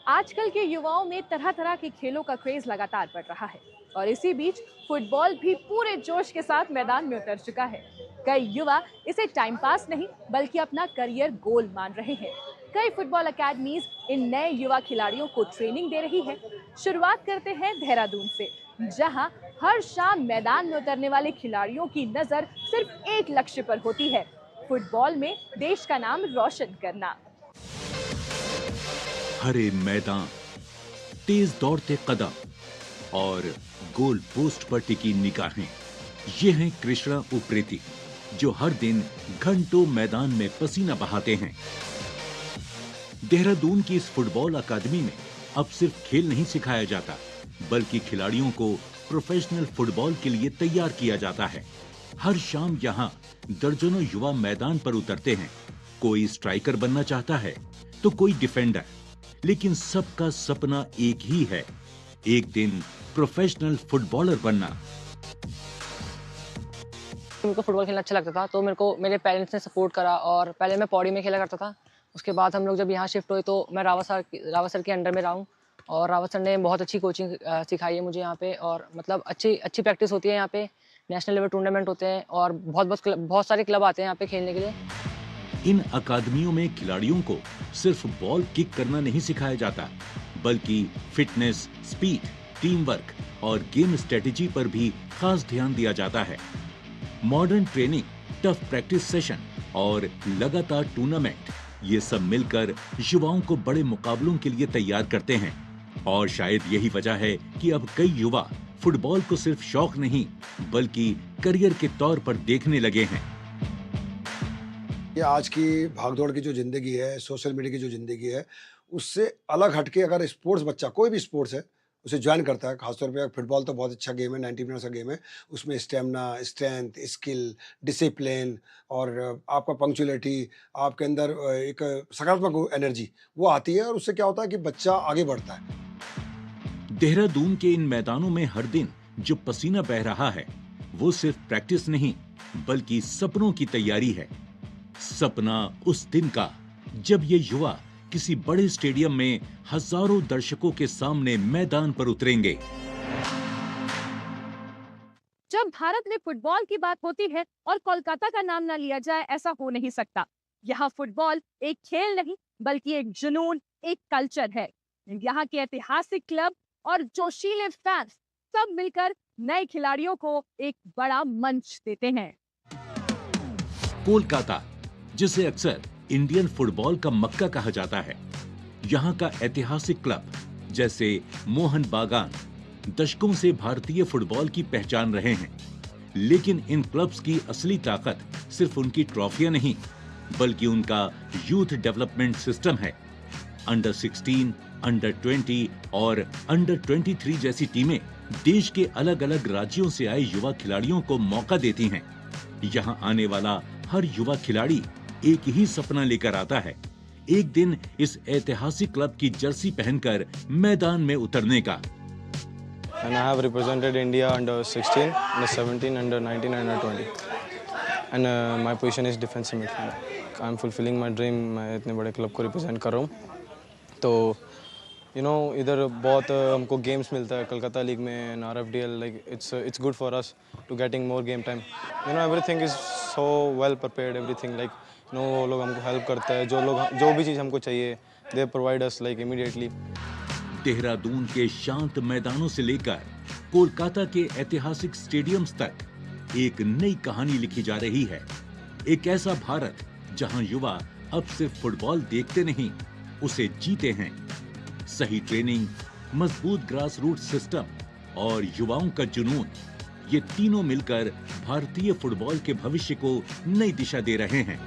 आजकल के युवाओं में तरह तरह के खेलों का क्रेज लगातार बढ़ रहा है और इसी बीच फुटबॉल भी पूरे जोश के साथ मैदान में उतर चुका है। कई युवा इसे टाइम पास नहीं बल्कि अपना करियर गोल मान रहे हैं। कई फुटबॉल अकेडमीज इन नए युवा खिलाड़ियों को ट्रेनिंग दे रही है। शुरुआत करते हैं देहरादून से, जहां हर शाम मैदान में उतरने वाले खिलाड़ियों की नजर सिर्फ एक लक्ष्य पर होती है, फुटबॉल में देश का नाम रोशन करना। हरे मैदान, तेज दौड़ते कदम और गोल पोस्ट पर टिकी निगाहें, ये हैं कृष्णा उप्रेती, जो हर दिन घंटों मैदान में पसीना बहाते हैं। देहरादून की इस फुटबॉल अकादमी में अब सिर्फ खेल नहीं सिखाया जाता, बल्कि खिलाड़ियों को प्रोफेशनल फुटबॉल के लिए तैयार किया जाता है। हर शाम यहाँ दर्जनों युवा मैदान पर उतरते हैं। कोई स्ट्राइकर बनना चाहता है तो कोई डिफेंडर, लेकिन सबका सपना एक ही है, एक दिन प्रोफेशनल फुटबॉलर बनना। मेरे को फुटबॉल खेलना अच्छा लगता था, तो मेरे को मेरे पेरेंट्स ने सपोर्ट करा और पहले मैं पौड़ी में खेला करता था। उसके बाद हम लोग जब यहाँ शिफ्ट हुए तो मैं रावत सर के अंडर में रहा हूँ और रावत सर ने बहुत अच्छी कोचिंग सिखाई है मुझे यहाँ पे, और मतलब अच्छी प्रैक्टिस होती है यहाँ पे। नेशनल लेवल टूर्नामेंट होते हैं और बहुत सारे क्लब आते हैं यहाँ पे खेलने के लिए। इन अकादमियों में खिलाड़ियों को सिर्फ बॉल किक करना नहीं सिखाया जाता, बल्कि फिटनेस, स्पीड, टीम वर्क और गेम स्ट्रेटेजी पर भी खास ध्यान दिया जाता है। Modern training, tough practice session और लगातार टूर्नामेंट, ये सब मिलकर युवाओं को बड़े मुकाबलों के लिए तैयार करते हैं। और शायद यही वजह है कि अब कई युवा फुटबॉल को सिर्फ शौक नहीं बल्कि करियर के तौर पर देखने लगे हैं। ये आज की भागदौड़ की जो जिंदगी है, सोशल मीडिया की जो जिंदगी है, उससे अलग हटके अगर स्पोर्ट्स बच्चा कोई भी स्पोर्ट्स है उसे ज्वाइन करता है, खासतौर पे फुटबॉल तो बहुत अच्छा गेम है, 90 मिनट्स का गेम है। उसमें स्टेमिना, स्ट्रेंथ, स्किल, डिसिप्लिन और आपका पंक्चुअलिटी, आपके अंदर एक सकारात्मक एनर्जी वो आती है और उससे क्या होता है कि बच्चा आगे बढ़ता है। देहरादून के इन मैदानों में हर दिन जो पसीना बह रहा है, वो सिर्फ प्रैक्टिस नहीं बल्कि सपनों की तैयारी है। सपना उस दिन का जब ये युवा किसी बड़े स्टेडियम में हजारों दर्शकों के सामने मैदान पर उतरेंगे। जब भारत में फुटबॉल की बात होती है और कोलकाता का नाम ना लिया जाए, ऐसा हो नहीं सकता। यहाँ फुटबॉल एक खेल नहीं बल्कि एक जुनून, एक कल्चर है। यहाँ के ऐतिहासिक क्लब और जोशीले फैंस सब मिलकर नए खिलाड़ियों को एक बड़ा मंच देते हैं। कोलकाता, जिसे अक्सर इंडियन फुटबॉल का मक्का कहा जाता है, यहाँ का ऐतिहासिक क्लब जैसे मोहन बागान दशकों से भारतीय फुटबॉल की पहचान रहे हैं। लेकिन इन क्लब्स की असली ताकत सिर्फ उनकी ट्रॉफियां नहीं बल्कि उनका यूथ डेवलपमेंट सिस्टम है। अंडर 16, अंडर 20 और अंडर 23 जैसी टीमें देश के अलग अलग राज्यों से आए युवा खिलाड़ियों को मौका देती हैं। यहाँ आने वाला हर युवा खिलाड़ी एक ही सपना लेकर आता है, एक दिन इस ऐतिहासिक क्लब की जर्सी पहनकर मैदान में उतरने का। And I have represented India under 16, under 17, under 19, and under 20. And my position is defensive midfielder. I am fulfilling my dream. मैं इतने बड़े क्लब को रिप्रेजेंट कर रहा हूँ। तो इधर बहुत हमको गेम्स मिलता है कलकत्ता लीग में and RFDL, like it's good for us to getting more game time. Everything is so well prepared, everything like वो लोग हमको हेल्प करते हैं, जो भी चीज़ हमको चाहिए they provide us like immediately. Dehradun के शांत मैदानों से लेकर कोलकाता के ऐतिहासिक स्टेडियम्स तक एक नई कहानी लिखी जा रही है। एक ऐसा भारत जहां युवा अब सिर्फ फुटबॉल देखते नहीं, उसे जीते हैं। सही ट्रेनिंग, मजबूत ग्रास रूट सिस्टम और युवाओं का जुनून, ये तीनों मिलकर भारतीय फुटबॉल के भविष्य को नई दिशा दे रहे हैं।